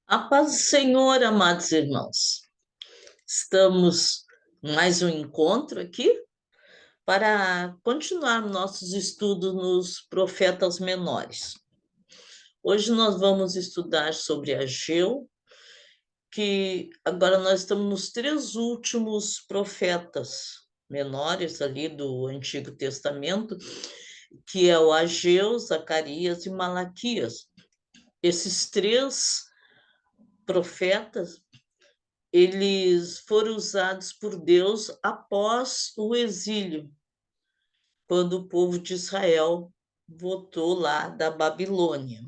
A paz do Senhor, amados irmãos. Estamos em mais um encontro aqui para continuar nossos estudos nos profetas menores. Hoje nós vamos estudar sobre Ageu, que agora nós estamos nos três últimos profetas menores ali do Antigo Testamento, que é o Ageu, Zacarias e Malaquias. Esses três profetas eles foram usados por Deus após o exílio, quando o povo de Israel voltou lá da Babilônia.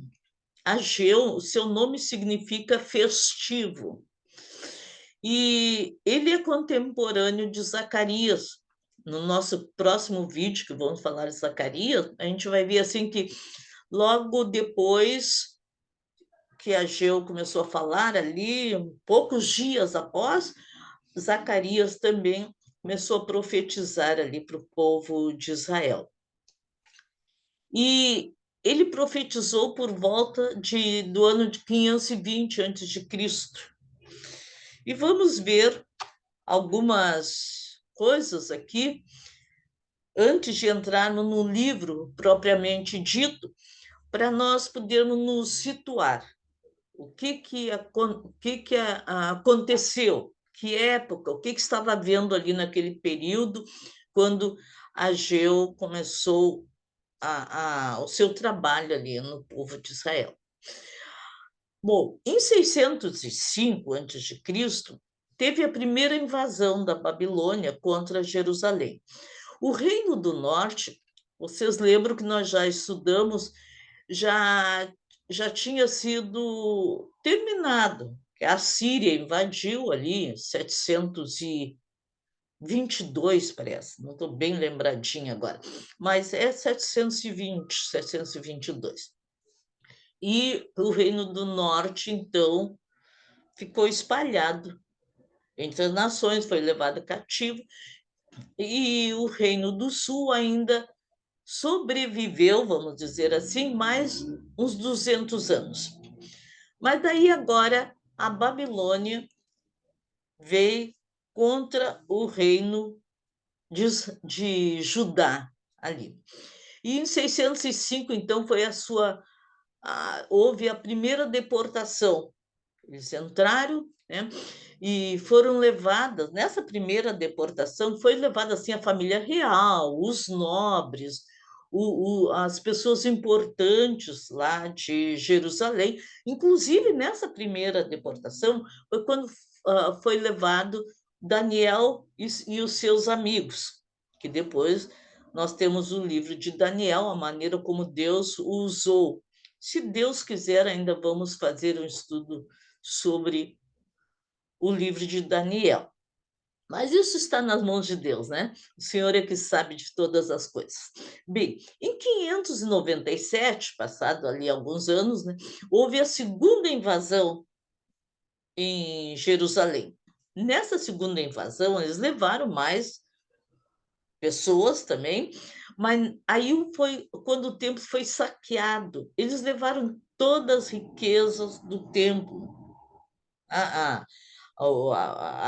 Ageu, o seu nome significa festivo, e ele é contemporâneo de Zacarias. No nosso próximo vídeo, que vamos falar de Zacarias, a gente vai ver assim que logo depois que Ageu começou a falar ali, poucos dias após, Zacarias também começou a profetizar ali para o povo de Israel. E ele profetizou por volta do ano de 520 a.C. E vamos ver algumas coisas aqui, antes de entrarmos no livro propriamente dito, para nós podermos nos situar. O que aconteceu? Que época? O que estava havendo ali naquele período, quando Ageu começou o seu trabalho ali no povo de Israel? Bom, em 605 a.C., teve a primeira invasão da Babilônia contra Jerusalém. O Reino do Norte, vocês lembram que nós já estudamos, já, já tinha sido terminado. A Síria invadiu ali em 722, parece, não estou bem lembradinha agora, mas é 720, 722. E o Reino do Norte, então, ficou espalhado entre as nações, foi levado cativo, e o Reino do Sul ainda sobreviveu, vamos dizer assim, mais uns 200 anos. Mas daí agora a Babilônia veio contra o reino de Judá ali. E em 605, então, foi houve a primeira deportação. Eles entraram, né, e foram levadas, nessa primeira deportação, foi levada assim a família real, os nobres, as pessoas importantes lá de Jerusalém. Inclusive, nessa primeira deportação, foi quando foi levado Daniel e os seus amigos, que depois nós temos o livro de Daniel, a maneira como Deus o usou. Se Deus quiser, ainda vamos fazer um estudo sobre o livro de Daniel. Mas isso está nas mãos de Deus, né? O Senhor é que sabe de todas as coisas. Bem, em 597, passado ali alguns anos, né, houve a segunda invasão em Jerusalém. Nessa segunda invasão, eles levaram mais pessoas também, mas aí foi quando o templo foi saqueado. Eles levaram todas as riquezas do templo. Ah,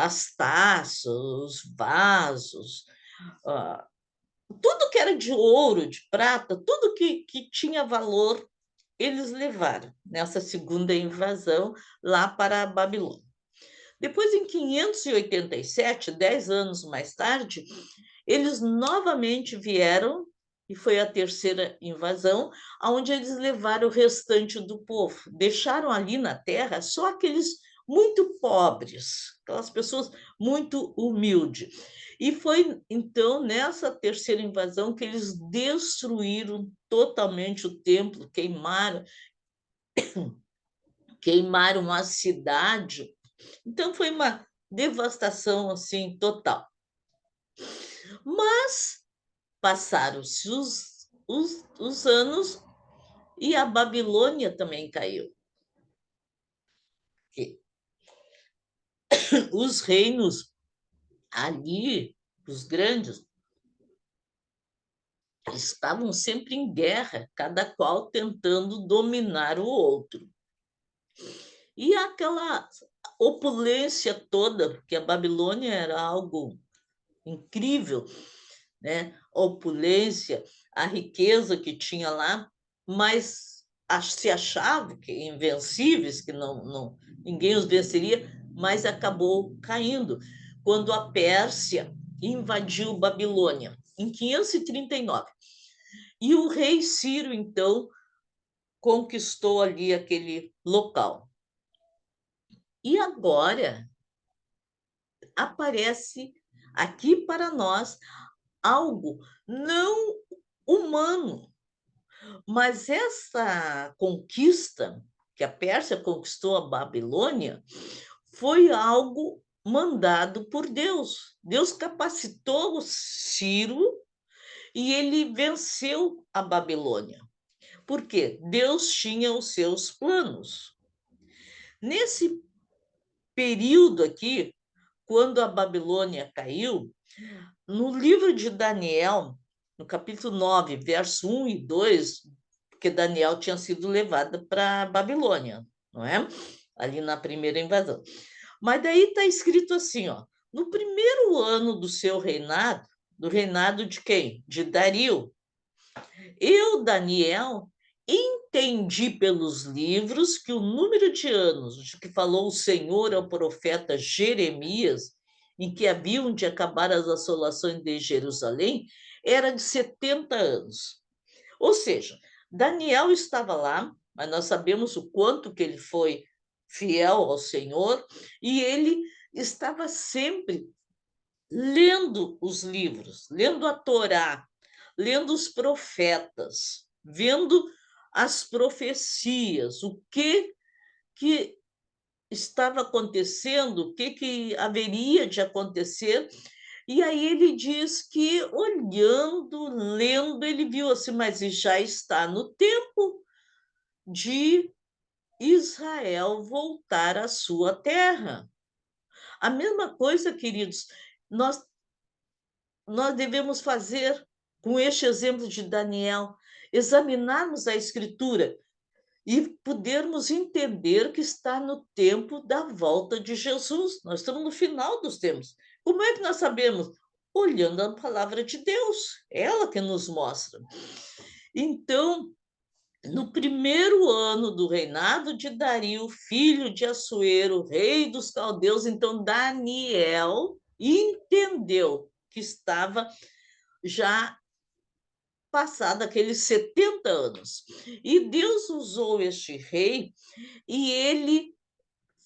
as taças, os vasos, ah, tudo que era de ouro, de prata, tudo que tinha valor, eles levaram nessa segunda invasão lá para a Babilônia. Depois, em 587, 10 anos mais tarde, eles novamente vieram, e foi a terceira invasão, onde eles levaram o restante do povo. Deixaram ali na terra só aqueles muito pobres, aquelas pessoas muito humildes. E foi, então, nessa terceira invasão que eles destruíram totalmente o templo, queimaram a cidade. Então, foi uma devastação assim total. Mas passaram-se os anos e a Babilônia também caiu. Os reinos ali, os grandes, estavam sempre em guerra, cada qual tentando dominar o outro. E aquela opulência toda, porque a Babilônia era algo incrível, né? A opulência, a riqueza que tinha lá, mas se achava que invencíveis, que ninguém os venceria, mas acabou caindo quando a Pérsia invadiu Babilônia em 539. E o rei Ciro, então, conquistou ali aquele local. E agora aparece aqui para nós algo não humano, mas essa conquista que a Pérsia conquistou a Babilônia foi algo mandado por Deus. Deus capacitou o Ciro e ele venceu a Babilônia. Por quê? Deus tinha os seus planos. Nesse período aqui, quando a Babilônia caiu, no livro de Daniel, no capítulo 9, verso 1 e 2, porque Daniel tinha sido levado para a Babilônia, não é? Ali na primeira invasão. Mas daí está escrito assim, ó, no primeiro ano do seu reinado, do reinado de quem? De Dario, eu, Daniel, entendi pelos livros que o número de anos de que falou o Senhor ao profeta Jeremias, em que haviam de acabar as assolações de Jerusalém, era de 70 anos. Ou seja, Daniel estava lá, mas nós sabemos o quanto que ele foi fiel ao Senhor, e ele estava sempre lendo os livros, lendo a Torá, lendo os profetas, vendo as profecias, o que estava acontecendo, o que haveria de acontecer. E aí ele diz que, olhando, lendo, ele viu assim, mas já está no tempo de Israel voltar à sua terra. A mesma coisa, queridos, nós nós devemos fazer com este exemplo de Daniel, examinarmos a Escritura e podermos entender que está no tempo da volta de Jesus. Nós estamos no final dos tempos. Como é que nós sabemos? Olhando a palavra de Deus, ela que nos mostra. Então, no primeiro ano do reinado de Dario, filho de Assuero, rei dos caldeus, então Daniel entendeu que estava já passado aqueles 70 anos. E Deus usou este rei e ele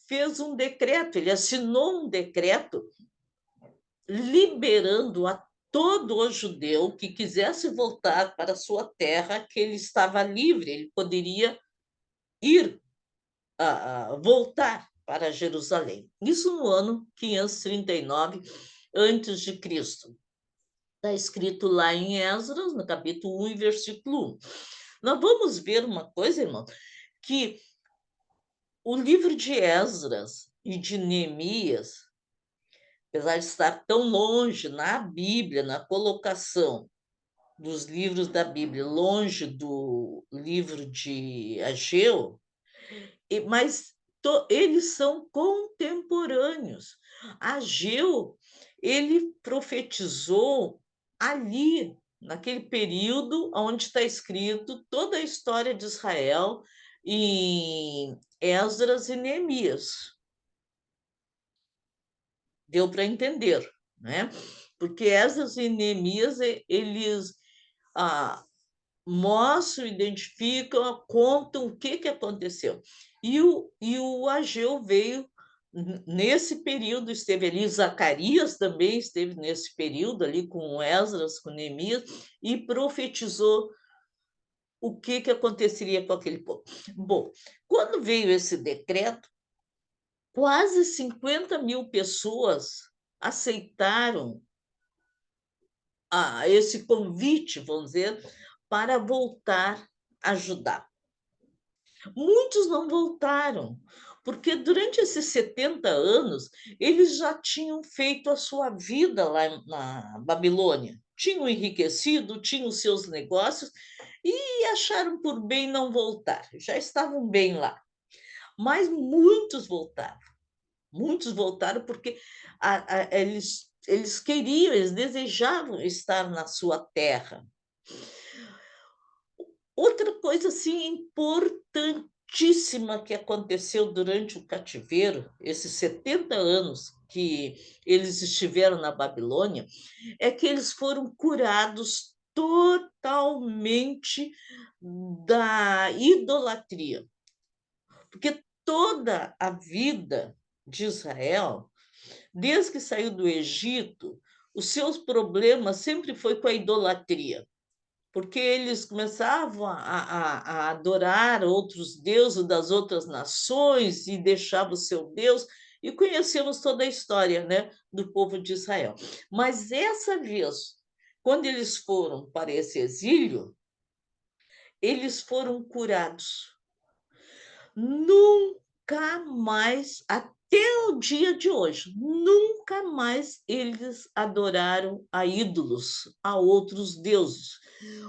fez um decreto, ele assinou um decreto liberando a todo o judeu que quisesse voltar para sua terra, que ele estava livre, ele poderia ir, voltar para Jerusalém. Isso no ano 539 antes de Cristo. Está escrito lá em Esdras, no capítulo 1, versículo 1. Nós vamos ver uma coisa, irmão, que o livro de Esdras e de Neemias, apesar de estar tão longe na Bíblia, na colocação dos livros da Bíblia, longe do livro de Ageu, mas eles são contemporâneos. Ageu, ele profetizou ali, naquele período onde está escrito toda a história de Israel em Esdras e Neemias. Deu para entender, né? Porque Esdras e Neemias, eles mostram, identificam, contam o que aconteceu. E o Ageu veio nesse período, esteve ali, Zacarias também esteve nesse período ali com Esdras, com Neemias, e profetizou o que aconteceria com aquele povo. Bom, quando veio esse decreto, quase 50 mil pessoas aceitaram esse convite, vamos dizer, para voltar a ajudar. Muitos não voltaram, porque durante esses 70 anos eles já tinham feito a sua vida lá na Babilônia. Tinham enriquecido, tinham seus negócios e acharam por bem não voltar, já estavam bem lá. mas muitos voltaram porque eles queriam, eles desejavam estar na sua terra. Outra coisa assim importantíssima que aconteceu durante o cativeiro, esses 70 anos que eles estiveram na Babilônia, é que eles foram curados totalmente da idolatria. Porque toda a vida de Israel, desde que saiu do Egito, os seus problemas sempre foi com a idolatria, porque eles começavam a adorar outros deuses das outras nações e deixavam o seu Deus, e conhecemos toda a história, né, do povo de Israel. Mas essa vez, quando eles foram para esse exílio, eles foram curados. Nunca mais, até o dia de hoje, nunca mais eles adoraram a ídolos, a outros deuses.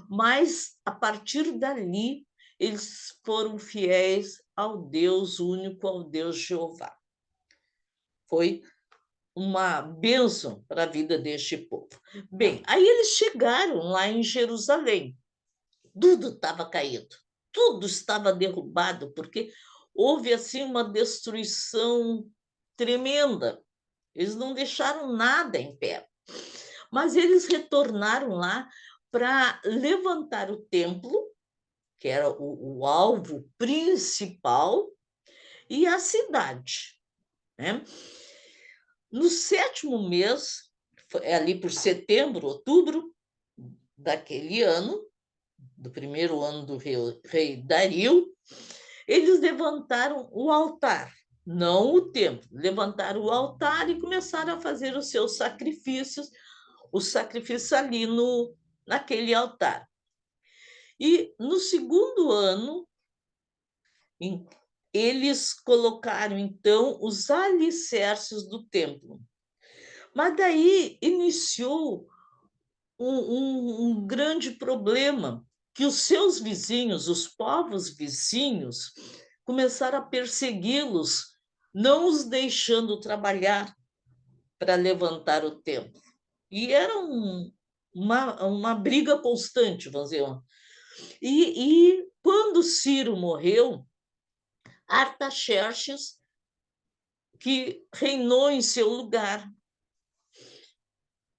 Mas, a partir dali, eles foram fiéis ao Deus único, ao Deus Jeová. Foi uma bênção para a vida deste povo. Bem, aí eles chegaram lá em Jerusalém. Tudo estava caído, tudo estava derrubado, porque houve assim uma destruição tremenda. Eles não deixaram nada em pé. Mas eles retornaram lá para levantar o templo, que era o alvo principal, e a cidade, né? No 7º mês, ali por setembro, outubro daquele ano, do primeiro ano do rei Dario, eles levantaram o altar, não o templo, levantaram o altar e começaram a fazer os seus sacrifícios, o sacrifício ali naquele altar. E no 2º ano, eles colocaram, então, os alicerces do templo. Mas daí iniciou um grande problema, que os seus vizinhos, os povos vizinhos, começaram a persegui-los, não os deixando trabalhar para levantar o templo. E era uma briga constante, vamos dizer. E quando Ciro morreu, Artaxerxes, que reinou em seu lugar.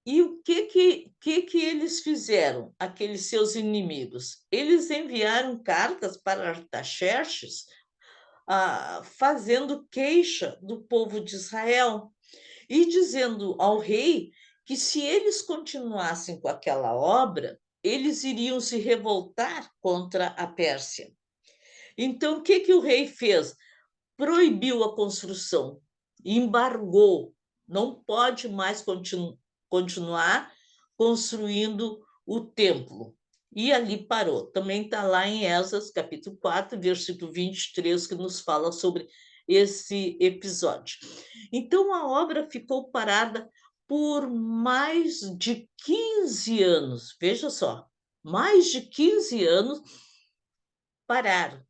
E o que eles fizeram, aqueles seus inimigos? Eles enviaram cartas para Artaxerxes, fazendo queixa do povo de Israel e dizendo ao rei que, se eles continuassem com aquela obra, eles iriam se revoltar contra a Pérsia. Então, o que o rei fez? Proibiu a construção, embargou, não pode mais continuar construindo o templo. E ali parou. Também está lá em Esdras, capítulo 4, versículo 23, que nos fala sobre esse episódio. Então, a obra ficou parada por mais de 15 anos. Veja só, mais de 15 anos pararam.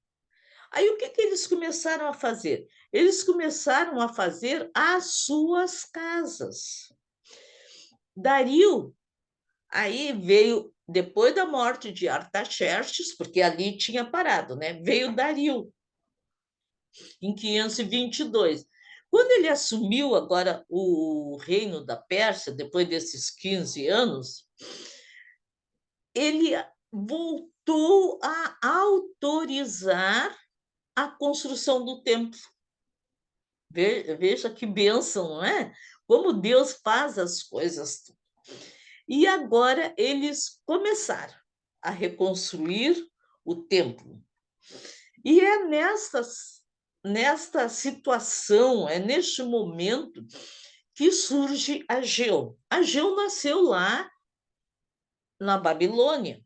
Aí, o que eles começaram a fazer? Eles começaram a fazer as suas casas. Dario, aí veio, depois da morte de Artaxerxes, porque ali tinha parado, né? Veio Dario, em 522. Quando ele assumiu agora o reino da Pérsia, depois desses 15 anos, ele voltou a autorizar a construção do templo. Veja que bênção, não é? Como Deus faz as coisas. E agora eles começaram a reconstruir o templo. E é nesta situação, é neste momento que surge Ageu. Ageu nasceu lá na Babilônia.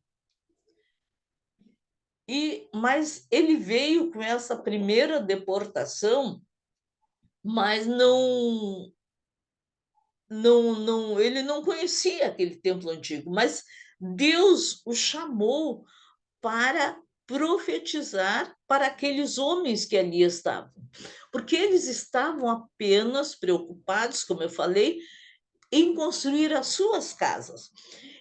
Mas ele veio com essa primeira deportação, mas ele não conhecia aquele templo antigo, mas Deus o chamou para profetizar para aqueles homens que ali estavam, porque eles estavam apenas preocupados, como eu falei, em construir as suas casas.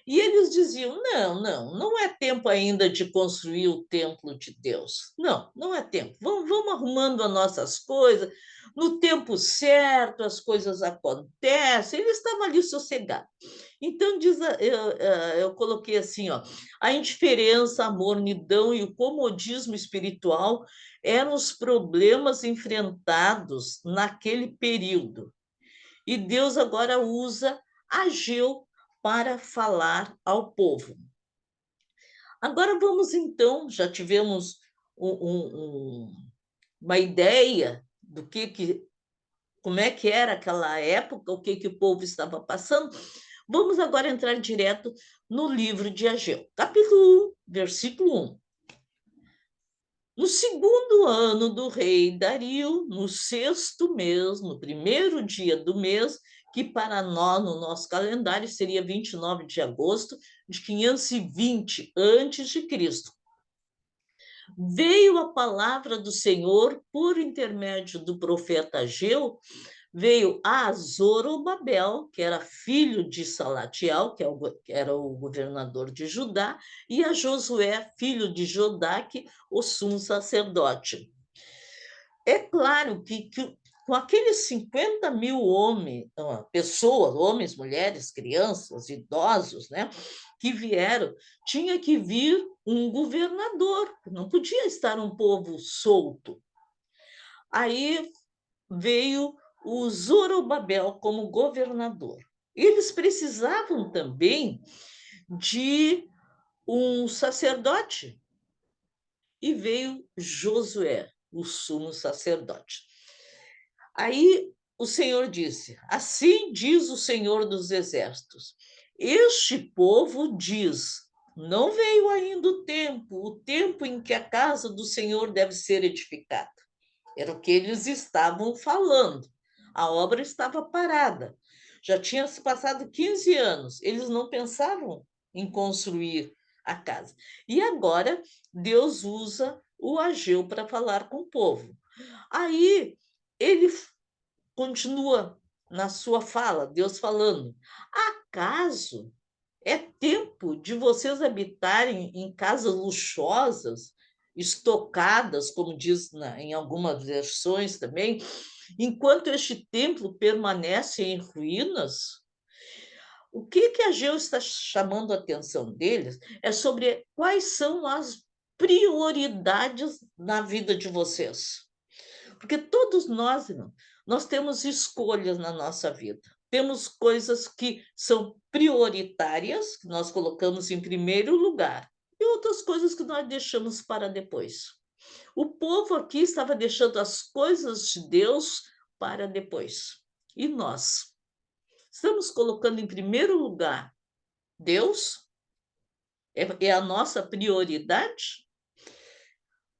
E eles diziam: não, não, não é tempo ainda de construir o templo de Deus. Não, não é tempo. Vamos arrumando as nossas coisas. No tempo certo, as coisas acontecem. Eles estavam ali sossegados. Então, eu coloquei assim: ó, a indiferença, a mornidão e o comodismo espiritual eram os problemas enfrentados naquele período. E Deus agora usa Ageu para falar ao povo. Agora vamos então, já tivemos uma ideia do como é que era aquela época, o que o povo estava passando. Vamos agora entrar direto no livro de Ageu, capítulo 1, versículo 1. No segundo ano do rei Dario, no sexto mês, no primeiro dia do mês, que para nós, no nosso calendário, seria 29 de agosto de 520 a.C., veio a palavra do Senhor por intermédio do profeta Ageu, veio a Zorobabel, que era filho de Salatiel, que era o governador de Judá, e a Josué, filho de Jodaque, o sumo sacerdote. É claro que com aqueles 50 mil pessoas, homens, mulheres, crianças, idosos, né, que vieram, tinha que vir um governador, não podia estar um povo solto. Aí veio o Zorobabel como governador. Eles precisavam também de um sacerdote, e veio Josué, o sumo sacerdote. Aí o Senhor disse: assim diz o Senhor dos Exércitos, este povo diz, não veio ainda o tempo em que a casa do Senhor deve ser edificada. Era o que eles estavam falando. A obra estava parada. Já tinha se passado 15 anos. Eles não pensavam em construir a casa. E agora Deus usa o Ageu para falar com o povo. Aí ele continua na sua fala, Deus falando: acaso é tempo de vocês habitarem em casas luxuosas, estocadas, como diz em algumas versões também, enquanto este templo permanece em ruínas? O que Ageu está chamando a atenção deles é sobre quais são as prioridades na vida de vocês. Porque todos nós, irmão, nós temos escolhas na nossa vida. Temos coisas que são prioritárias, que nós colocamos em primeiro lugar, e outras coisas que nós deixamos para depois. O povo aqui estava deixando as coisas de Deus para depois. E nós? Estamos colocando em primeiro lugar Deus? É a nossa prioridade?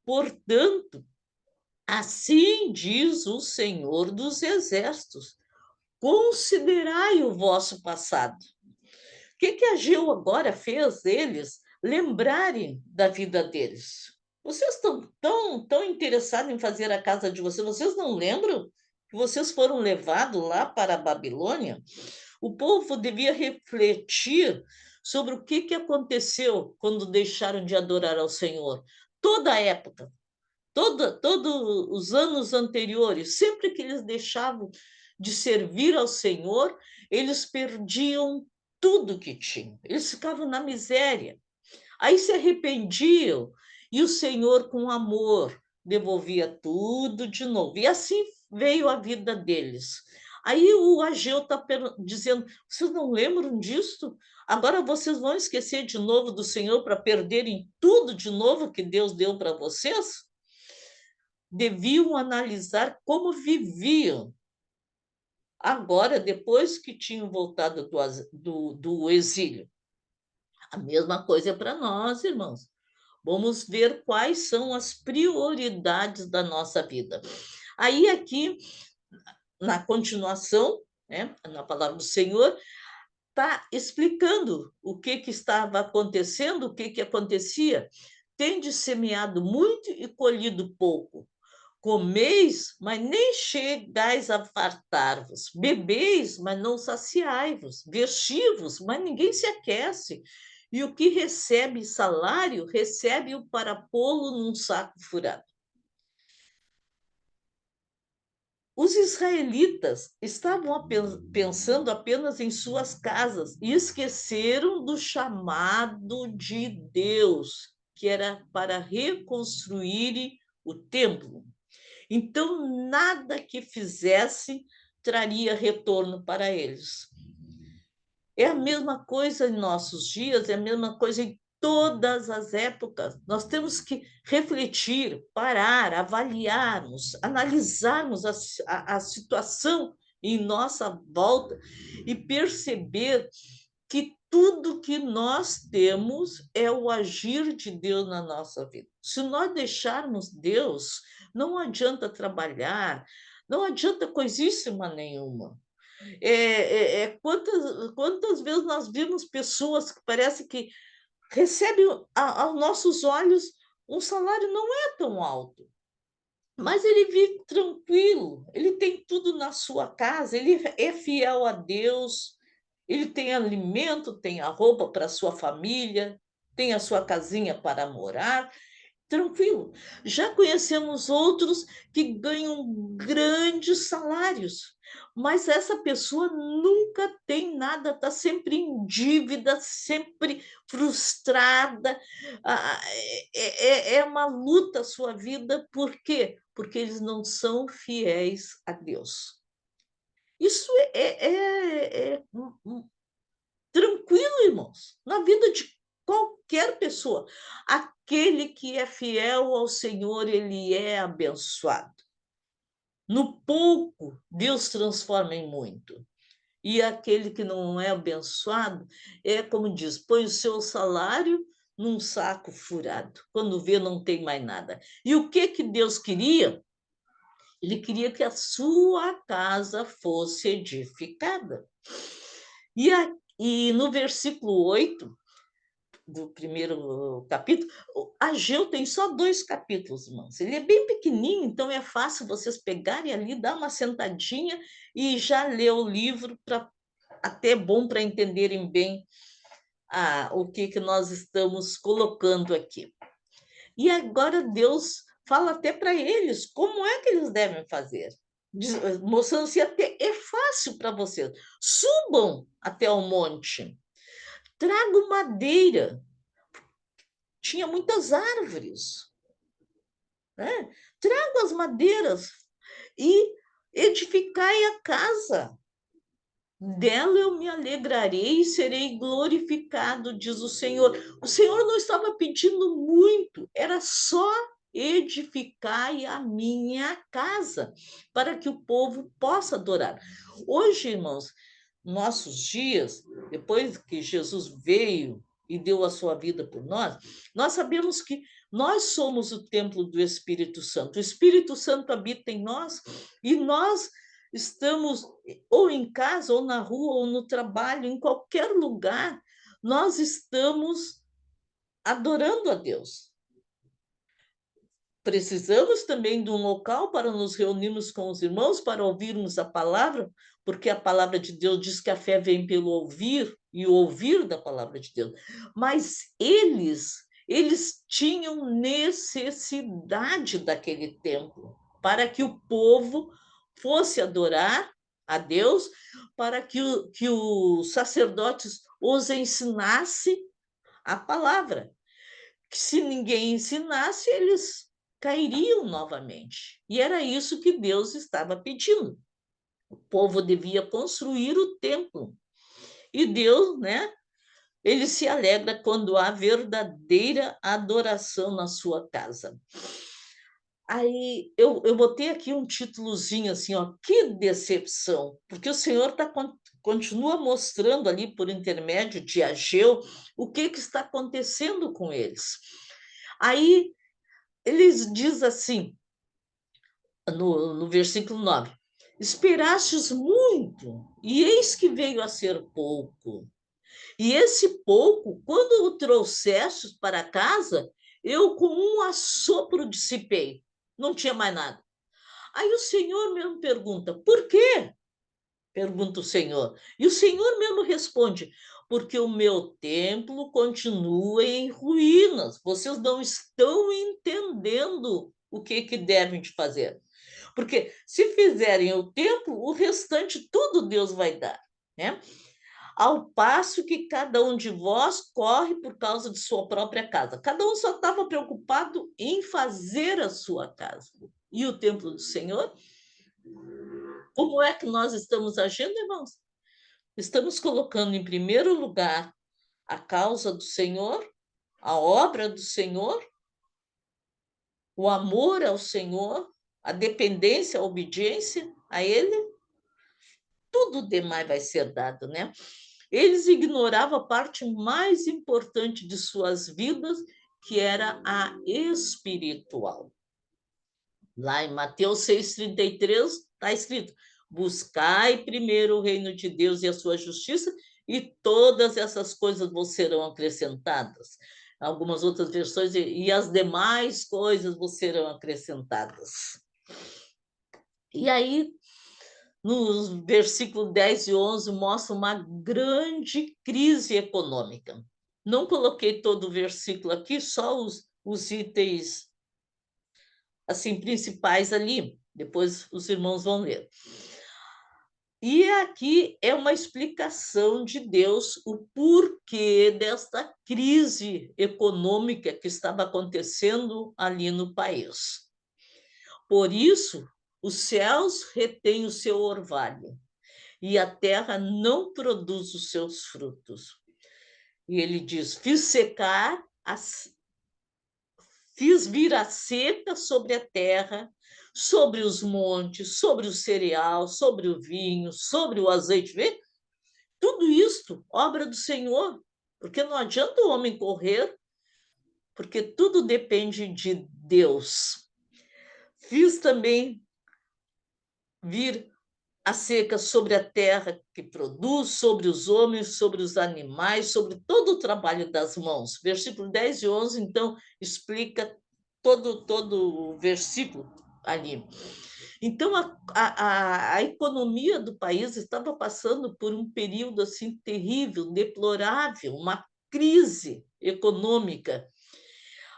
Portanto, assim diz o Senhor dos Exércitos: considerai o vosso passado. O que Ageu agora fez eles lembrarem da vida deles? Vocês estão tão interessados em fazer a casa de vocês, vocês não lembram que vocês foram levados lá para a Babilônia? O povo devia refletir sobre o que aconteceu quando deixaram de adorar ao Senhor. Toda a época, todos os anos anteriores, sempre que eles deixavam de servir ao Senhor, eles perdiam tudo que tinham, eles ficavam na miséria. Aí se arrependiam e o Senhor, com amor, devolvia tudo de novo. E assim veio a vida deles. Aí o Ageu está dizendo: vocês não lembram disso? Agora vocês vão esquecer de novo do Senhor para perderem tudo de novo que Deus deu para vocês? Deviam analisar como viviam agora, depois que tinham voltado do exílio. A mesma coisa é para nós, irmãos. Vamos ver quais são as prioridades da nossa vida. Aí, aqui, na continuação, né, na palavra do Senhor, está explicando o que estava acontecendo, o que acontecia. tendes semeado muito e colhido pouco. Comeis, mas nem chegais a fartar-vos. Bebeis, mas não saciai-vos. Vestivos, mas ninguém se aquece. E o que recebe salário, recebe-o para pô-lo num saco furado. Os israelitas estavam pensando apenas em suas casas e esqueceram do chamado de Deus, que era para reconstruir o templo. Então, nada que fizesse traria retorno para eles. É a mesma coisa em nossos dias, é a mesma coisa em todas as épocas. Nós temos que refletir, parar, avaliarmos, analisarmos a situação em nossa volta e perceber que tudo que nós temos é o agir de Deus na nossa vida. Se nós deixarmos Deus, não adianta trabalhar, não adianta coisíssima nenhuma. Quantas vezes nós vimos pessoas que parece que recebem aos nossos olhos um salário não é tão alto, mas ele vive tranquilo, ele tem tudo na sua casa, ele é fiel a Deus, ele tem alimento, tem a roupa para a sua família, tem a sua casinha para morar, tranquilo. Já conhecemos outros que ganham grandes salários, mas essa pessoa nunca tem nada, está sempre em dívida, sempre frustrada. É uma luta a sua vida, por quê? Porque eles não são fiéis a Deus. Isso tranquilo, irmãos, na vida de qualquer pessoa. Aquele que é fiel ao Senhor, ele é abençoado. No pouco, Deus transforma em muito. E aquele que não é abençoado, é como diz, põe o seu salário num saco furado. Quando vê, não tem mais nada. E o que Deus queria? Ele queria que a sua casa fosse edificada. E no versículo 8 do primeiro capítulo, Ageu tem só 2 capítulos, irmãos. Ele é bem pequenininho, então é fácil vocês pegarem ali, dar uma sentadinha e já ler o livro, até bom para entenderem bem o que nós estamos colocando aqui. E agora Deus fala até para eles como é que eles devem fazer, mostrando-se até é fácil para vocês. Subam até o monte, tragam madeira. Tinha muitas árvores, né? Tragam as madeiras e edificai a casa. Dela eu me alegrarei e serei glorificado, diz o Senhor. O Senhor não estava pedindo muito, era só edificar a minha casa, para que o povo possa adorar. Hoje, irmãos, nossos dias, depois que Jesus veio e deu a sua vida por nós sabemos que nós somos o templo do Espírito Santo. O Espírito Santo habita em nós e nós estamos ou em casa, ou na rua, ou no trabalho, em qualquer lugar, nós estamos adorando a Deus. Precisamos também de um local para nos reunirmos com os irmãos, para ouvirmos a palavra, porque a palavra de Deus diz que a fé vem pelo ouvir, e o ouvir da palavra de Deus. Mas eles tinham necessidade daquele templo, para que o povo fosse adorar a Deus, para que os sacerdotes os ensinassem a palavra. Que se ninguém ensinasse, eles cairiam novamente. E era isso que Deus estava pedindo. O povo devia construir o templo. E Deus, né? Ele se alegra quando há verdadeira adoração na sua casa. Aí eu botei aqui um títulozinho assim, ó, que decepção, porque o Senhor continua mostrando ali por intermédio de Ageu o que está acontecendo com eles. Aí eles diz assim, no versículo 9: esperastes muito, e eis que veio a ser pouco. E esse pouco, quando o trouxestes para casa, eu com um assopro dissipei, não tinha mais nada. Aí o Senhor mesmo pergunta, por quê? Pergunta o Senhor. E o Senhor mesmo responde, porque o meu templo continua em ruínas. Vocês não estão entendendo o que devem de fazer. Porque se fizerem o templo, o restante tudo Deus vai dar, né? Ao passo que cada um de vós corre por causa de sua própria casa. Cada um só estava preocupado em fazer a sua casa. E o templo do Senhor? Como é que nós estamos agindo, irmãos? Estamos colocando em primeiro lugar a causa do Senhor, a obra do Senhor, o amor ao Senhor, a dependência, a obediência a Ele? Tudo demais vai ser dado, né? Eles ignoravam a parte mais importante de suas vidas, que era a espiritual. Lá em Mateus 6,33 está escrito: buscai primeiro o reino de Deus e a sua justiça, e todas essas coisas vos serão acrescentadas. Algumas outras versões, e as demais coisas vos serão acrescentadas. E aí, nos versículos 10 e 11, mostra uma grande crise econômica. Não coloquei todo o versículo aqui, só os itens assim principais ali. Depois os irmãos vão ler. E aqui é uma explicação de Deus o porquê desta crise econômica que estava acontecendo ali no país. Por isso, os céus retêm o seu orvalho e a terra não produz os seus frutos. E ele diz: fiz vir a seca sobre a terra, sobre os montes, sobre o cereal, sobre o vinho, sobre o azeite. Vê? Tudo isto, obra do Senhor, porque não adianta o homem correr, porque tudo depende de Deus. Fiz também vir a seca sobre a terra que produz, sobre os homens, sobre os animais, sobre todo o trabalho das mãos. Versículo 10 e 11, então, explica todo o versículo ali. Então, a economia do país estava passando por um período assim terrível, deplorável, uma crise econômica.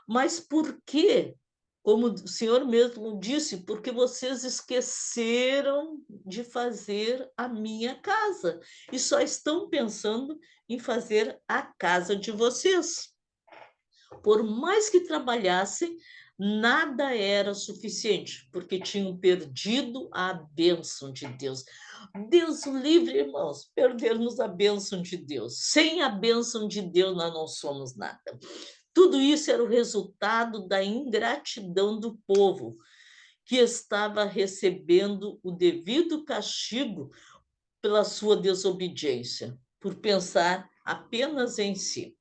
Mas por quê? Como o Senhor mesmo disse, porque vocês esqueceram de fazer a minha casa e só estão pensando em fazer a casa de vocês. Por mais que trabalhassem, nada era suficiente, porque tinham perdido a bênção de Deus. Deus o livre, irmãos, perdermos a bênção de Deus. Sem a bênção de Deus, nós não somos nada. Tudo isso era o resultado da ingratidão do povo, que estava recebendo o devido castigo pela sua desobediência, por pensar apenas em si.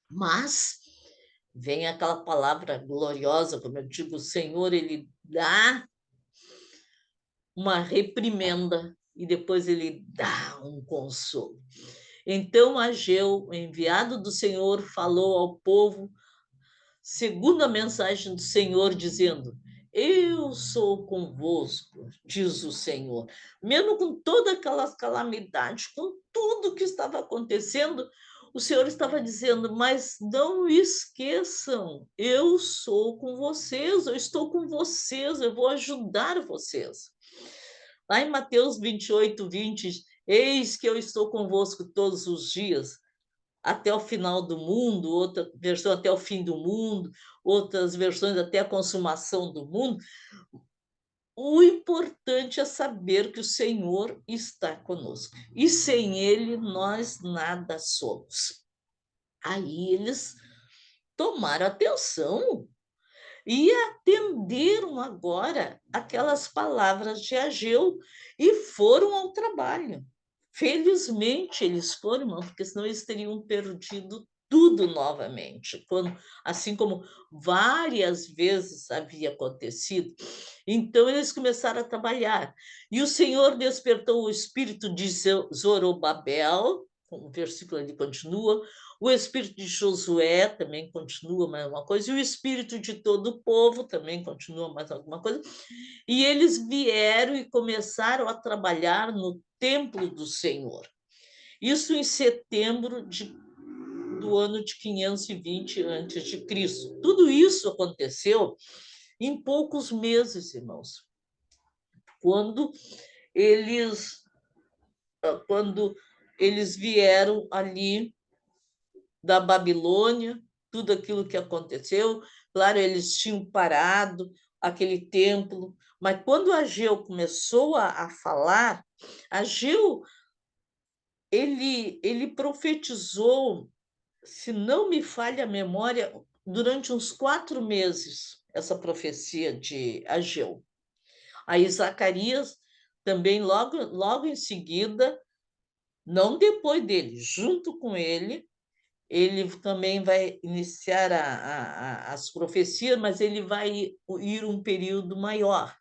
Mas vem aquela palavra gloriosa, como eu digo, o Senhor, ele dá uma reprimenda e depois ele dá um consolo. Então Ageu, enviado do Senhor, falou ao povo segundo a mensagem do Senhor, dizendo: eu sou convosco, diz o Senhor. Mesmo com toda aquela calamidade, com tudo que estava acontecendo, o Senhor estava dizendo: mas não esqueçam, eu sou com vocês, eu estou com vocês, eu vou ajudar vocês. Lá em Mateus 28, 20, eis que eu estou convosco todos os dias, até o final do mundo, outra versão até o fim do mundo, outras versões até a consumação do mundo. O importante é saber que o Senhor está conosco. E sem Ele, nós nada somos. Aí eles tomaram atenção e atenderam agora aquelas palavras de Ageu e foram ao trabalho. Felizmente eles foram, irmão, porque senão eles teriam perdido tudo novamente, assim como várias vezes havia acontecido. Então eles começaram a trabalhar. E o Senhor despertou o espírito de Zorobabel, o versículo ali continua, o espírito de Josué também continua mais uma coisa, e o espírito de todo o povo também continua mais alguma coisa. E eles vieram e começaram a trabalhar no templo do Senhor. Isso em setembro do ano de 520 a.C. Tudo isso aconteceu em poucos meses, irmãos, quando eles, quando eles vieram ali da Babilônia, tudo aquilo que aconteceu. Claro, eles tinham parado aquele templo, mas quando Ageu começou a falar, Ageu ele profetizou, se não me falha a memória, durante uns 4 meses, essa profecia de Ageu. Aí Zacarias também, logo em seguida, não depois dele, junto com ele também vai iniciar as profecias, mas ele vai ir um período maior.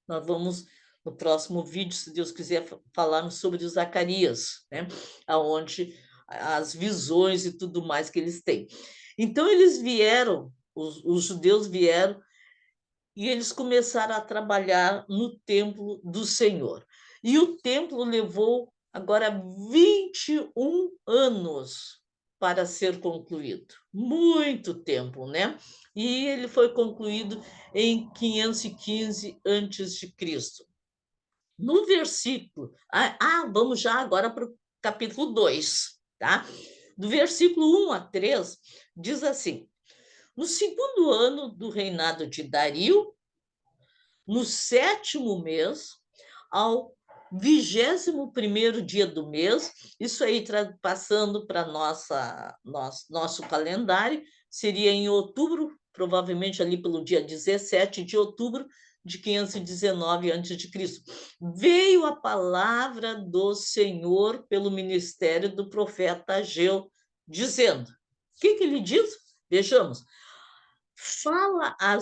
Nós vamos, no próximo vídeo, se Deus quiser, falarmos sobre Zacarias, né? Onde as visões e tudo mais que eles têm. Então, eles vieram, os judeus vieram, e eles começaram a trabalhar no templo do Senhor. E o templo levou agora 21 anos para ser concluído. Muito tempo, né? E ele foi concluído em 515 a.C. No versículo... vamos já agora para o capítulo 2, tá? Do versículo 1 a 3, diz assim: no segundo ano do reinado de Dario, no 7º mês, ao 21º dia do mês, isso aí passando para nosso calendário, seria em outubro, provavelmente ali pelo dia 17 de outubro de 519 a.C. Veio a palavra do Senhor pelo ministério do profeta Ageu, dizendo... O que ele diz? Vejamos. Fala a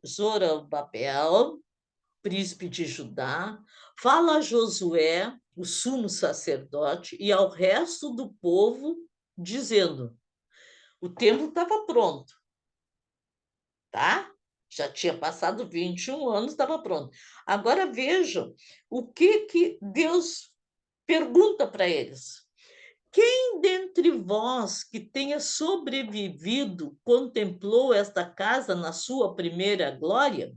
Zorobabel, príncipe de Judá, fala a Josué, o sumo sacerdote, e ao resto do povo, dizendo: o templo estava pronto, tá? Já tinha passado 21 anos, estava pronto. Agora vejam o que Deus pergunta para eles. Quem dentre vós que tenha sobrevivido contemplou esta casa na sua primeira glória?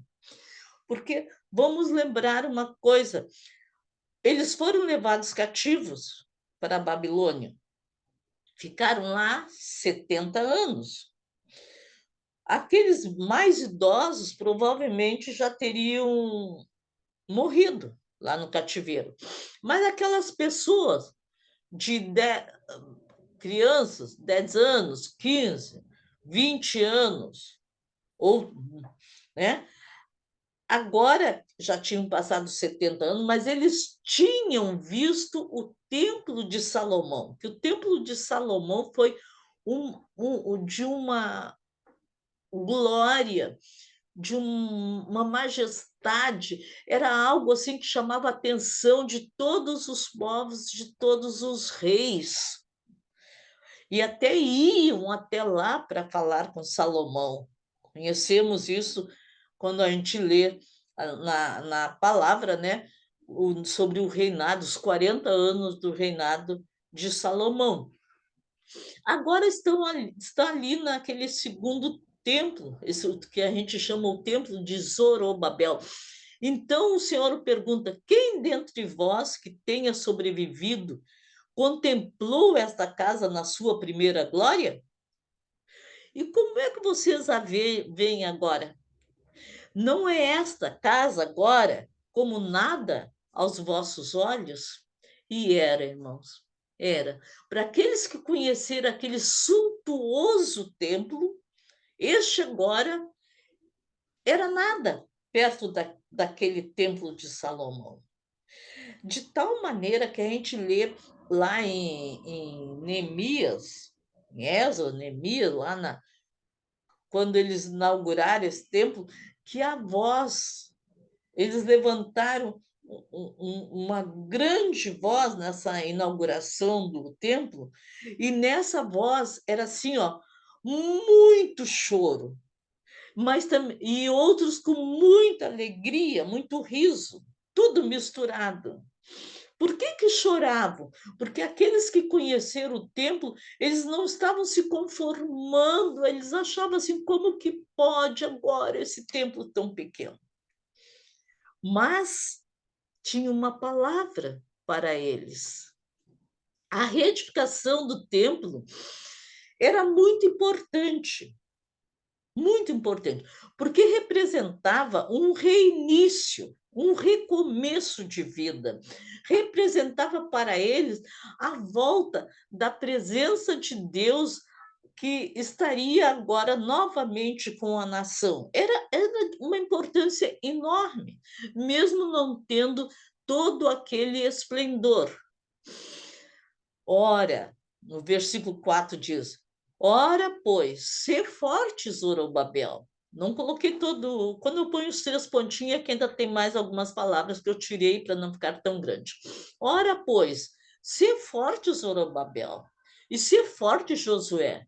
Porque vamos lembrar uma coisa: eles foram levados cativos para a Babilônia, ficaram lá 70 anos. Aqueles mais idosos provavelmente já teriam morrido lá no cativeiro, mas aquelas pessoas de crianças, 10 anos, 15, 20 anos, ou, né? Agora já tinham passado 70 anos, mas eles tinham visto o Templo de Salomão, que o Templo de Salomão foi de uma glória, de uma majestade, era algo assim que chamava a atenção de todos os povos, de todos os reis. E até iam até lá para falar com Salomão. Conhecemos isso quando a gente lê na palavra, né, sobre o reinado, os 40 anos do reinado de Salomão. Agora está ali naquele segundo templo, esse que a gente chama o templo de Zorobabel. Então o Senhor pergunta: quem dentre vós que tenha sobrevivido contemplou esta casa na sua primeira glória? E como é que vocês a veem agora? Não é esta casa agora como nada aos vossos olhos? E era, irmãos, era. Para aqueles que conheceram aquele suntuoso templo, este agora era nada perto daquele templo de Salomão. De tal maneira que a gente lê lá em Neemias, em Êxodo, Neemias, quando eles inauguraram esse templo, que a voz, eles levantaram uma grande voz nessa inauguração do templo, e nessa voz era assim, ó, muito choro, mas também e outros com muita alegria, muito riso, tudo misturado. Por que choravam? Porque aqueles que conheceram o templo, eles não estavam se conformando, eles achavam assim, como que pode agora esse templo tão pequeno? Mas tinha uma palavra para eles. A reedificação do templo era muito importante, porque representava um reinício, um recomeço de vida. Representava para eles a volta da presença de Deus que estaria agora novamente com a nação. Era uma importância enorme, mesmo não tendo todo aquele esplendor. Ora, no versículo 4 diz: Ora, pois, ser forte, Zorobabel. Não coloquei todo. Quando eu ponho os 3 pontinhos, é que ainda tem mais algumas palavras que eu tirei para não ficar tão grande. Ora, pois, ser forte, Zorobabel, e ser forte, Josué,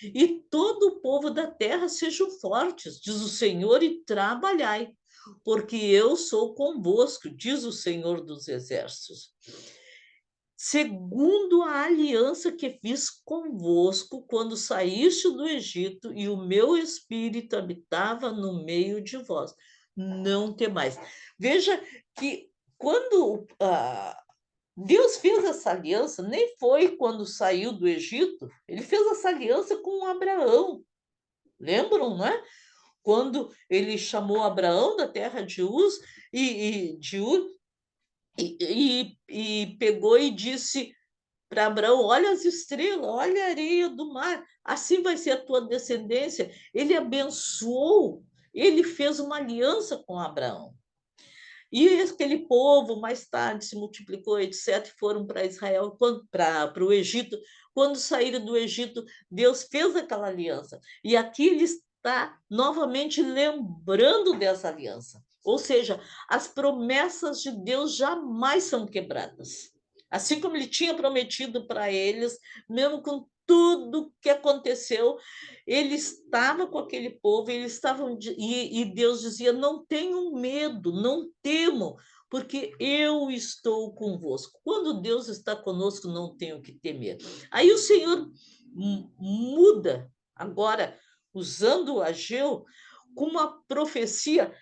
e todo o povo da terra sejam fortes, diz o Senhor, e trabalhai, porque eu sou convosco, diz o Senhor dos Exércitos, segundo a aliança que fiz convosco quando saíste do Egito, e o meu espírito habitava no meio de vós. Não temais. Veja que quando Deus fez essa aliança, nem foi quando saiu do Egito, ele fez essa aliança com Abraão. Lembram, não é? Quando ele chamou Abraão da terra de Uz de Ur, e pegou e disse para Abraão: olha as estrelas, olha a areia do mar, assim vai ser a tua descendência. Ele abençoou, ele fez uma aliança com Abraão. E aquele povo mais tarde se multiplicou, etc., e foram para Israel, para o Egito. Quando saíram do Egito, Deus fez aquela aliança. E aqui ele está novamente lembrando dessa aliança. Ou seja, as promessas de Deus jamais são quebradas. Assim como ele tinha prometido para eles, mesmo com tudo que aconteceu, ele estava com aquele povo, eles estavam e Deus dizia: não tenham medo, não temam, porque eu estou convosco. Quando Deus está conosco, não tenho que temer. Aí o Senhor muda agora, usando o Ageu, com uma profecia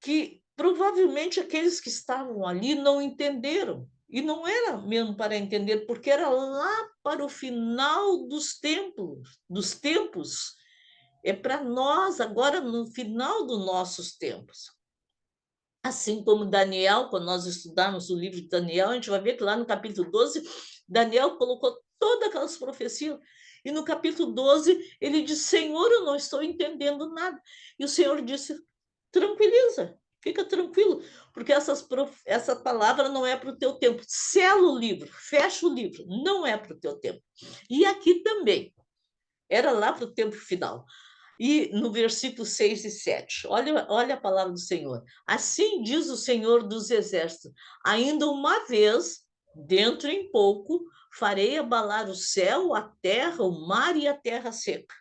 que provavelmente aqueles que estavam ali não entenderam. E não era mesmo para entender, porque era lá para o final dos tempos. É para nós, agora, no final dos nossos tempos. Assim como Daniel, quando nós estudarmos o livro de Daniel, a gente vai ver que lá no capítulo 12, Daniel colocou todas aquelas profecias. E no capítulo 12, ele disse: Senhor, eu não estou entendendo nada. E o Senhor disse: tranquiliza, fica tranquilo, porque essa palavra não é para o teu tempo. Sela o livro, fecha o livro, não é para o teu tempo. E aqui também, era lá para o tempo final. E no versículo 6 e 7, olha a palavra do Senhor. Assim diz o Senhor dos Exércitos: ainda uma vez, dentro em pouco, farei abalar o céu, a terra, o mar e a terra seca.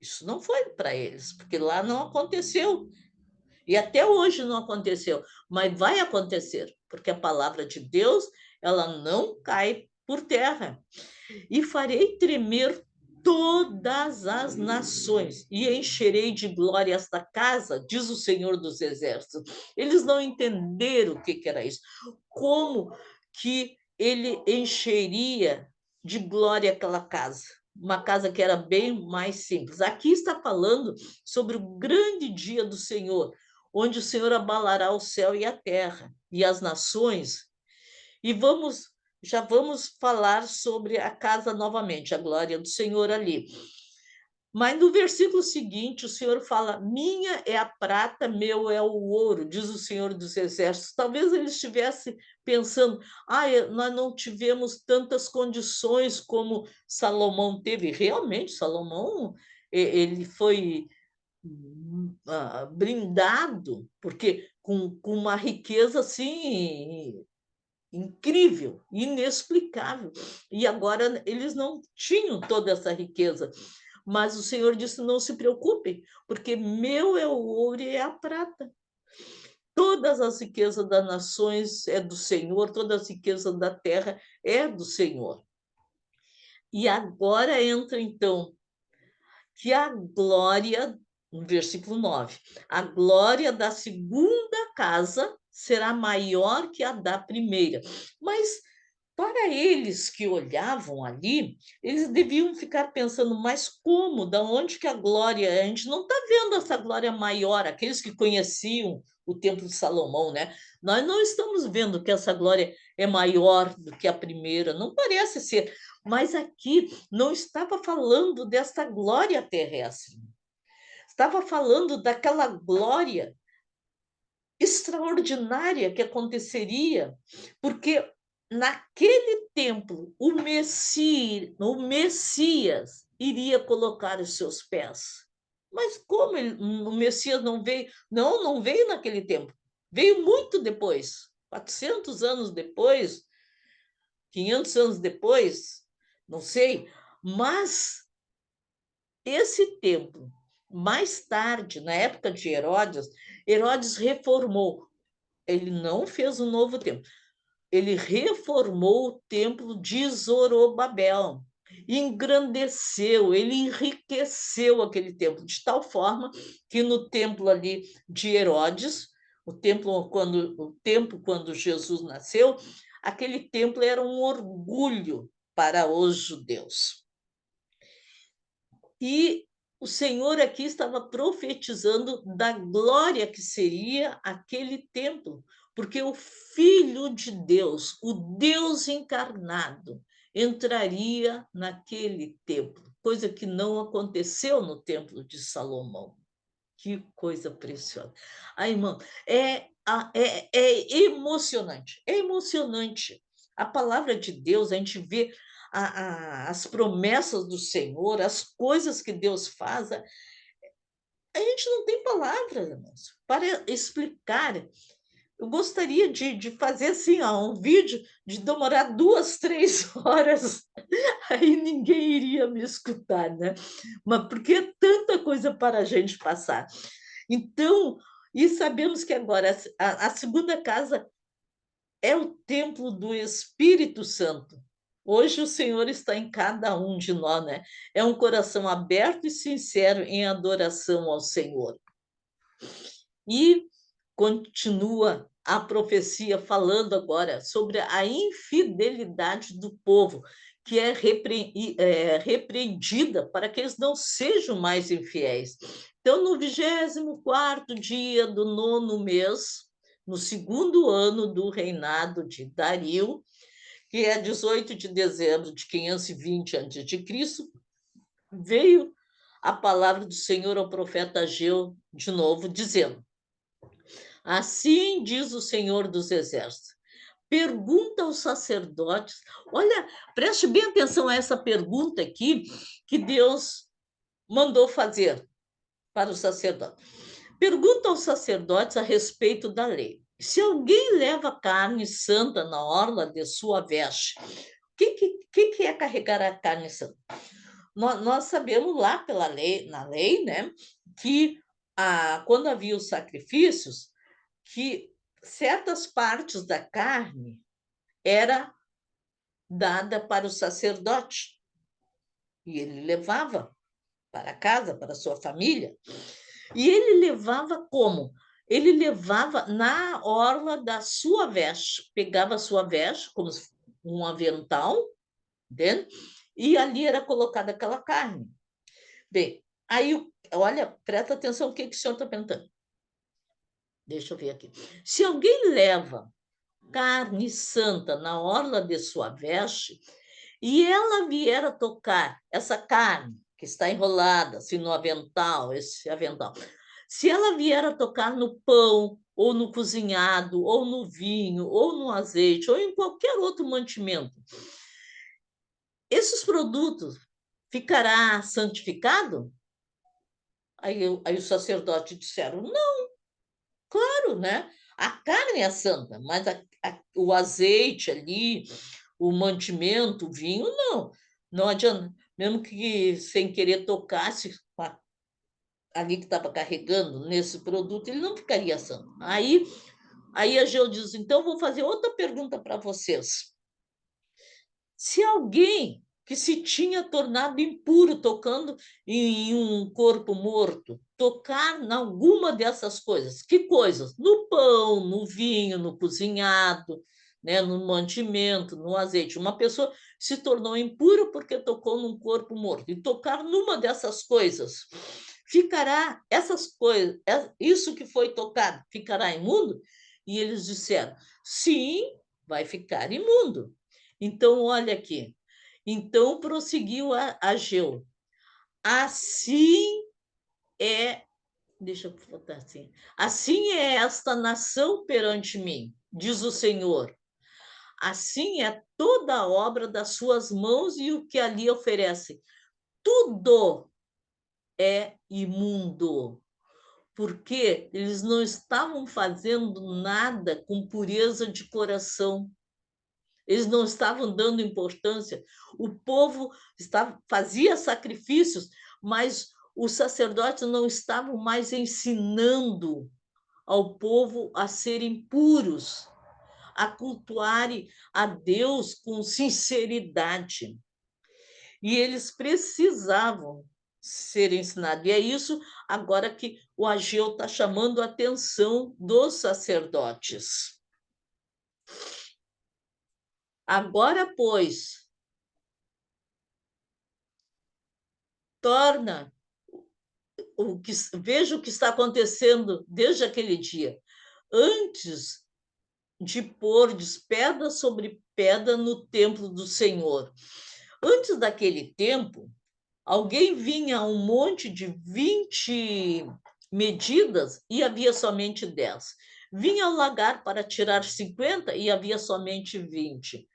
Isso não foi para eles, porque lá não aconteceu. E até hoje não aconteceu, mas vai acontecer, porque a palavra de Deus, ela não cai por terra. E farei tremer todas as nações e encherei de glória esta casa, diz o Senhor dos Exércitos. Eles não entenderam o que era isso, como que ele encheria de glória aquela casa, uma casa que era bem mais simples. Aqui está falando sobre o grande dia do Senhor, onde o Senhor abalará o céu e a terra e as nações. E já vamos falar sobre a casa novamente, a glória do Senhor ali. Mas no versículo seguinte, o Senhor fala: minha é a prata, meu é o ouro, diz o Senhor dos Exércitos. Talvez ele estivesse pensando: nós não tivemos tantas condições como Salomão teve. Realmente, Salomão, ele foi brindado, porque com uma riqueza assim incrível, inexplicável. E agora eles não tinham toda essa riqueza. Mas o Senhor disse: não se preocupem, porque meu é o ouro e é a prata. Todas as riquezas das nações é do Senhor, todas as riquezas da terra é do Senhor. E agora entra, então, que a glória, no versículo 9, a glória da segunda casa será maior que a da primeira. Mas para eles que olhavam ali, eles deviam ficar pensando, mas como? Da onde que a glória? A gente não está vendo essa glória maior, aqueles que conheciam o Templo de Salomão, né? Nós não estamos vendo que essa glória é maior do que a primeira, não parece ser. Mas aqui não estava falando dessa glória terrestre, estava falando daquela glória extraordinária que aconteceria, porque naquele templo o Messias iria colocar os seus pés. Mas como o Messias não veio? Não, não veio naquele tempo. Veio muito depois, 400 anos depois, 500 anos depois, não sei. Mas esse templo, mais tarde, na época de Herodes, Herodes reformou. Ele não fez um novo templo. Ele reformou o templo de Zorobabel, engrandeceu, ele enriqueceu aquele templo de tal forma que no templo ali de Herodes, o templo quando Jesus nasceu, aquele templo era um orgulho para os judeus. E o Senhor aqui estava profetizando da glória que seria aquele templo, porque o Filho de Deus, o Deus encarnado, entraria naquele templo, coisa que não aconteceu no templo de Salomão. Que coisa preciosa. Aí, irmão, é emocionante, é emocionante. A palavra de Deus, a gente vê as promessas do Senhor, as coisas que Deus faz, a gente não tem palavras, irmãos, para explicar. Eu gostaria de fazer assim, ó, um vídeo de demorar 2, 3 horas, aí ninguém iria me escutar, né? Mas porque é tanta coisa para a gente passar. Então, e sabemos que agora a segunda casa é o templo do Espírito Santo. Hoje o Senhor está em cada um de nós, né? É um coração aberto e sincero em adoração ao Senhor. E continua a profecia falando agora sobre a infidelidade do povo, que é repreendida para que eles não sejam mais infiéis. Então, no 24º dia do 9º mês, no segundo ano do reinado de Dario, que é 18 de dezembro de 520 a.C., veio a palavra do Senhor ao profeta Ageu de novo, dizendo: assim diz o Senhor dos Exércitos. Pergunta aos sacerdotes. Olha, preste bem atenção a essa pergunta aqui que Deus mandou fazer para os sacerdotes. Pergunta aos sacerdotes a respeito da lei. Se alguém leva carne santa na orla de sua veste, o que é carregar a carne santa? Nós sabemos lá na lei, né, que quando havia os sacrifícios, que certas partes da carne era dada para o sacerdote e ele levava para casa, para sua família. E ele levava como? Ele levava na orla da sua veste, pegava a sua veste como um avental, entende? E ali era colocada aquela carne. Bem, aí, olha, presta atenção o que o senhor está perguntando. Deixa eu ver aqui. Se alguém leva carne santa na orla de sua veste, e ela vier a tocar essa carne que está enrolada, assim, no avental, esse avental, se ela vier a tocar no pão, ou no cozinhado, ou no vinho, ou no azeite, ou em qualquer outro mantimento, esses produtos ficará santificado? Aí os sacerdotes disseram, não, claro, né? A carne é santa, mas o azeite ali, o mantimento, o vinho, não. Não adianta. Mesmo que sem querer tocasse ali que estava carregando nesse produto, ele não ficaria santo. Aí a Geu diz, então vou fazer outra pergunta para vocês. Se alguém que se tinha tornado impuro tocando em um corpo morto, tocar em alguma dessas coisas, que coisas? No pão, no vinho, no cozinhado, né, no mantimento, no azeite. Uma pessoa se tornou impura porque tocou num corpo morto. E tocar numa dessas coisas, ficará essas coisas, isso que foi tocado, ficará imundo? E eles disseram: sim, vai ficar imundo. Então, olha aqui. Então, prosseguiu Ageu. Assim é, deixa eu botar assim. Assim é esta nação perante mim, diz o Senhor. Assim é toda a obra das suas mãos e o que ali oferece. Tudo é imundo, porque eles não estavam fazendo nada com pureza de coração. Eles não estavam dando importância. O povo fazia sacrifícios, mas os sacerdotes não estavam mais ensinando ao povo a serem puros, a cultuarem a Deus com sinceridade. E eles precisavam ser ensinados. E é isso agora que o Ageu está chamando a atenção dos sacerdotes. Agora, pois, torna veja o que está acontecendo desde aquele dia. Antes de pôr pedra sobre pedra no templo do Senhor. Antes daquele tempo, alguém vinha a um monte de 20 medidas e havia somente 10. Vinha ao lagar para tirar 50 e havia somente 20.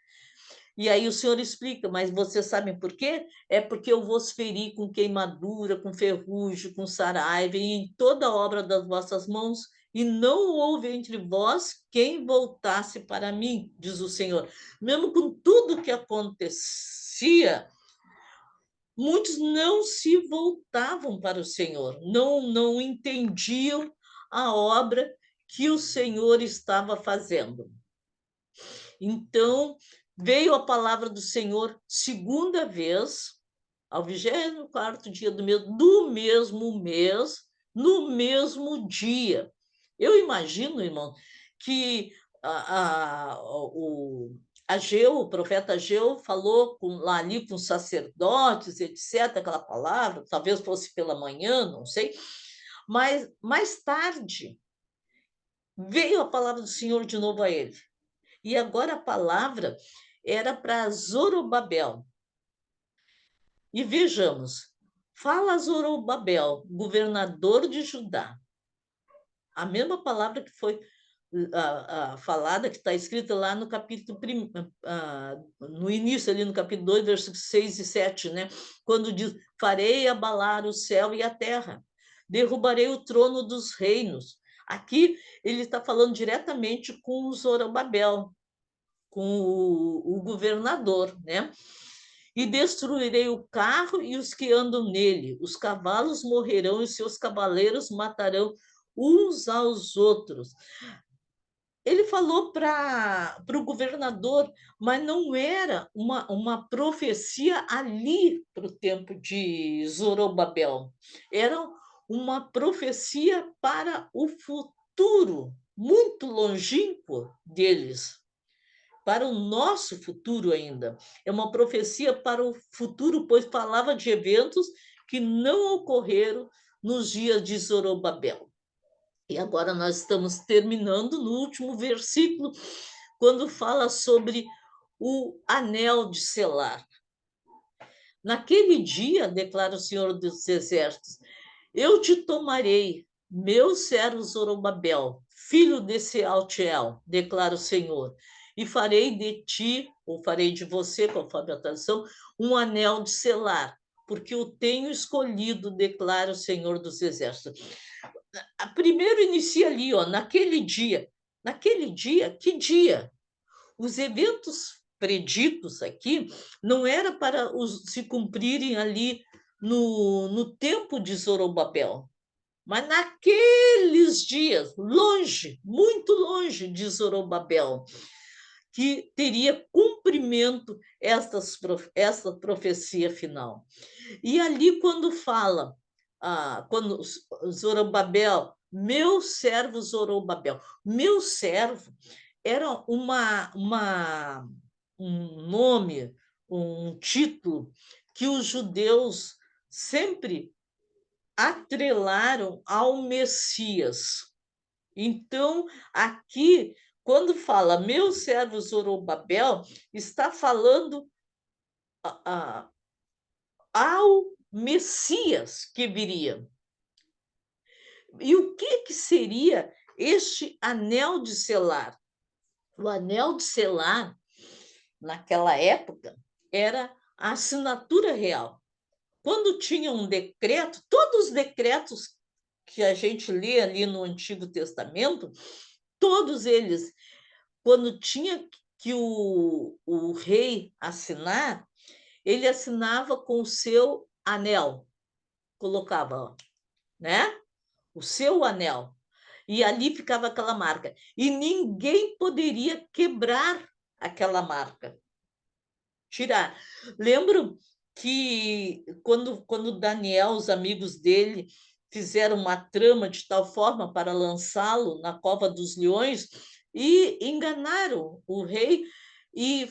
E aí o Senhor explica, mas vocês sabem por quê? É porque eu vos feri com queimadura, com ferrugem, com saraiva, e em toda a obra das vossas mãos, e não houve entre vós quem voltasse para mim, diz o Senhor. Mesmo com tudo que acontecia, muitos não se voltavam para o Senhor, não entendiam a obra que o Senhor estava fazendo. Então, veio a palavra do Senhor segunda vez, ao 24º dia do mesmo mês, no mesmo dia. Eu imagino, irmão, que o Ageu, o profeta Ageu, falou lá ali com os sacerdotes, etc., aquela palavra, talvez fosse pela manhã, não sei, mas mais tarde veio a palavra do Senhor de novo a ele. E agora a palavra era para Zorobabel. E vejamos, fala Zorobabel, governador de Judá. A mesma palavra que foi falada, que está escrita lá no capítulo, no início, ali no capítulo 2, versículos 6 e 7, né? Quando diz, farei abalar o céu e a terra, derrubarei o trono dos reinos. Aqui ele está falando diretamente com Zorobabel, com o governador, né? E destruirei o carro e os que andam nele, os cavalos morrerão e seus cavaleiros matarão uns aos outros. Ele falou para o governador, mas não era uma profecia ali para o tempo de Zorobabel. Era uma profecia para o futuro, muito longínquo deles, para o nosso futuro ainda. É uma profecia para o futuro, pois falava de eventos que não ocorreram nos dias de Zorobabel. E agora nós estamos terminando no último versículo, quando fala sobre o anel de selar. Naquele dia, declara o Senhor dos Exércitos, eu te tomarei, meu servo Zorobabel, filho de Sealtiel, declara o Senhor, e farei de ti, ou farei de você, conforme a tradução, um anel de selar. porque o tenho escolhido, declara o Senhor dos Exércitos. Primeiro inicia ali, ó, naquele dia. Naquele dia, que dia? Os eventos preditos aqui não era para se cumprirem ali no tempo de Zorobabel, mas naqueles dias, longe, muito longe de Zorobabel, que teria cumprimento essa profecia final. E ali, quando fala, quando Zorobabel, meu servo Zorobabel, meu servo, era um nome, um título que os judeus sempre atrelaram ao Messias. Então, aqui, quando fala meu servo Zorobabel, está falando ao Messias que viria. E o que seria este anel de selar? O anel de selar, naquela época, era a assinatura real. Quando tinha um decreto, todos os decretos que a gente lê ali no Antigo Testamento, todos eles, quando tinha que o rei assinar, ele assinava com o seu anel, colocava, né? O seu anel. E ali ficava aquela marca. E ninguém poderia quebrar aquela marca, tirar. Lembro que quando Daniel, os amigos dele, fizeram uma trama de tal forma para lançá-lo na cova dos leões e enganaram o rei, e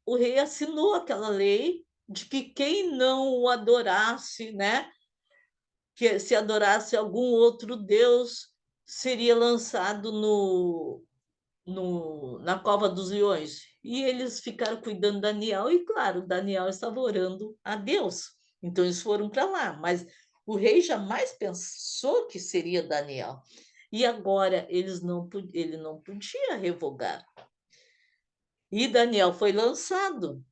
o rei assinou aquela lei de que quem não o adorasse, né, que se adorasse algum outro deus, seria lançado na cova dos leões. E eles ficaram cuidando de Daniel, e claro, Daniel estava orando a Deus. Então eles foram para lá, mas o rei jamais pensou que seria Daniel. E agora ele não podia revogar. E Daniel foi lançado.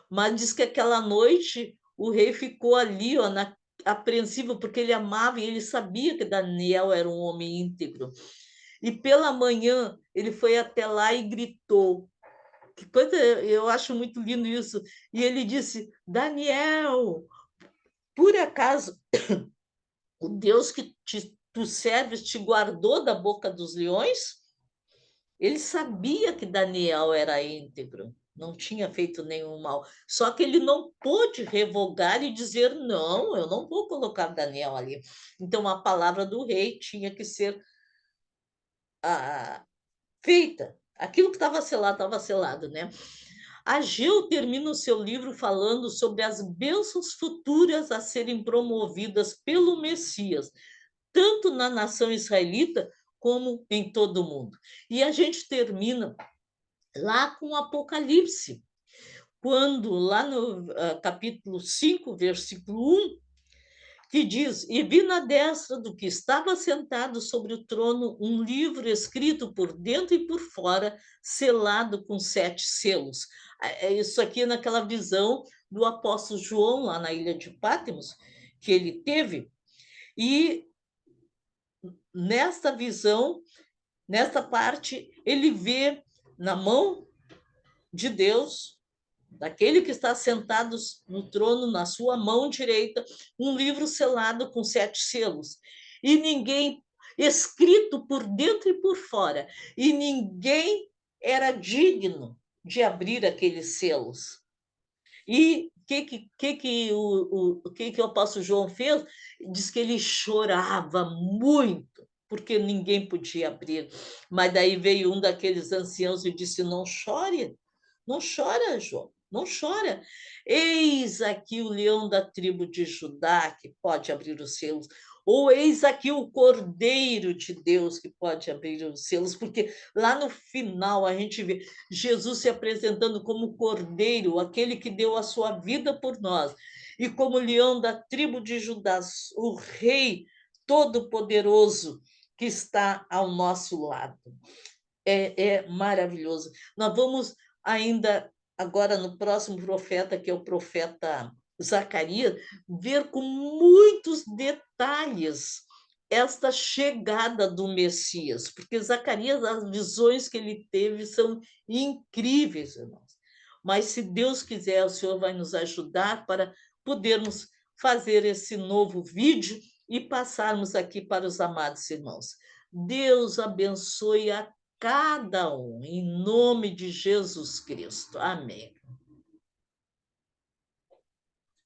Mas diz que aquela noite o rei ficou ali, ó, apreensivo, porque ele amava e ele sabia que Daniel era um homem íntegro. E pela manhã ele foi até lá e gritou. Que coisa, eu acho muito lindo isso. E ele disse: Daniel, por acaso o Deus que tu serves te guardou da boca dos leões? Ele sabia que Daniel era íntegro, não tinha feito nenhum mal. Só que ele não pôde revogar e dizer: não, eu não vou colocar Daniel ali. Então a palavra do rei tinha que ser feita. Aquilo que estava selado, né? Ageu termina o seu livro falando sobre as bênçãos futuras a serem promovidas pelo Messias, tanto na nação israelita como em todo o mundo. E a gente termina lá com o Apocalipse, quando, lá no capítulo 5, versículo 1, que diz: E vi na destra do que estava sentado sobre o trono um livro escrito por dentro e por fora, selado com 7 selos. Isso aqui naquela visão do apóstolo João, lá na ilha de Patmos, que ele teve. E nesta visão, nesta parte, ele vê na mão de Deus, daquele que está sentado no trono, na sua mão direita, um livro selado com 7 selos. E ninguém, escrito por dentro e por fora, e ninguém era digno de abrir aqueles selos. E o apóstolo João fez? Diz que ele chorava muito, porque ninguém podia abrir. Mas daí veio um daqueles anciãos e disse: não chore, não chora, João, não chora. Eis aqui o leão da tribo de Judá que pode abrir os selos. Ou eis aqui o Cordeiro de Deus que pode abrir os selos, porque lá no final a gente vê Jesus se apresentando como Cordeiro, aquele que deu a sua vida por nós, e como leão da tribo de Judá, o Rei Todo-Poderoso que está ao nosso lado. É maravilhoso. Nós vamos ainda agora no próximo profeta, que é o profeta Zacarias ver com muitos detalhes esta chegada do Messias, porque Zacarias, as visões que ele teve são incríveis, irmãos. Mas se Deus quiser, o Senhor vai nos ajudar para podermos fazer esse novo vídeo e passarmos aqui para os amados irmãos. Deus abençoe a cada um, em nome de Jesus Cristo. Amém.